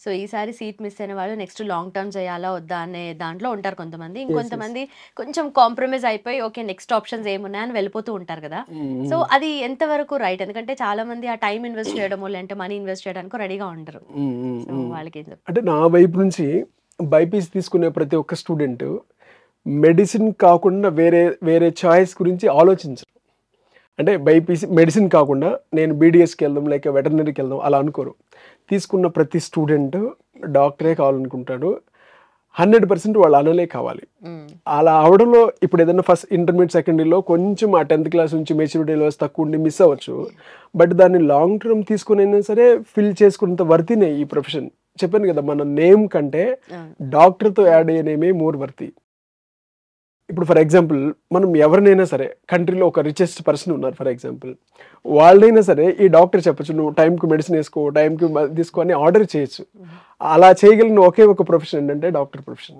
So ఈసారి seat miss అయిన వాళ్ళు నెక్స్ట్ లాంగ్ టర్మ్ చేయాలా వద్దా అనే దాంట్లో ఉంటారు కొంతమంది. యెస్. యెస్. ఇంకొంతమంది కొంచెం కాంప్రమైజ్ అయిపోయి ఓకే నెక్స్ట్ ఆప్షన్స్ ఏమున్నాయని వెళ్ళిపోతూ ఉంటారు కదా! సో అది ఎంతవరకు రైట్? ఎందుకంటే చాలా మంది ఆ టైమ్ ఇన్వెస్ట్ చేయడమో, లేదంటే మనీ ఇన్వెస్ట్ చేయడానికో రెడీగా ఉండరు. సో వాళ్ళకేం చెప్తారు? అంటే నా వైపు నుంచి బైపీసీ తీసుకునే ప్రతి ఒక్క స్టూడెంట్ మెడిసిన్ కాకుండా వేరే వేరే చాయిస్ గురించి ఆలోచించరు. అంటే బైపీసీ మెడిసిన్ కాకుండా నేను బీడీఎస్కి వెళ్దాం లేక వెటర్నరీకి వెళ్దాం అలా అనుకోరు. తీసుకున్న ప్రతి స్టూడెంట్ డాక్టరే కావాలనుకుంటాడు. 100% వాళ్ళ అన్నలే కావాలి. అలా అవడంలో ఇప్పుడు ఏదైనా ఫస్ట్ ఇంటర్మీడియట్ సెకండరీలో కొంచెం ఆ 10th క్లాస్ నుంచి మెచ్యూరిటీ లెవెల్స్ తక్కువ ఉండి మిస్ అవ్వచ్చు. బట్ దాన్ని లాంగ్ టర్మ్ తీసుకుని అయినా సరే ఫిల్ చేసుకున్నంత వర్తినే ఈ ప్రొఫెషన్. చెప్పాను కదా, మన నేమ్ కంటే డాక్టర్తో యాడ్ అయ్యే నేమే మోర్ వర్తి. ఇప్పుడు ఫర్ ఎగ్జాంపుల్ మనం ఎవరినైనా సరే కంట్రీలో ఒక రిచెస్ట్ పర్సన్ ఉన్నారు ఫర్ ఎగ్జాంపుల్, వాళ్ళైనా సరే ఈ డాక్టర్ చెప్పచ్చు నువ్వు టైంకి మెడిసిన్ వేసుకో, టైంకి తీసుకో అని ఆర్డర్ చేయొచ్చు. అలా చేయగలిగిన ఒకే ఒక ప్రొఫెషన్ ఏంటంటే డాక్టర్ ప్రొఫెషన్.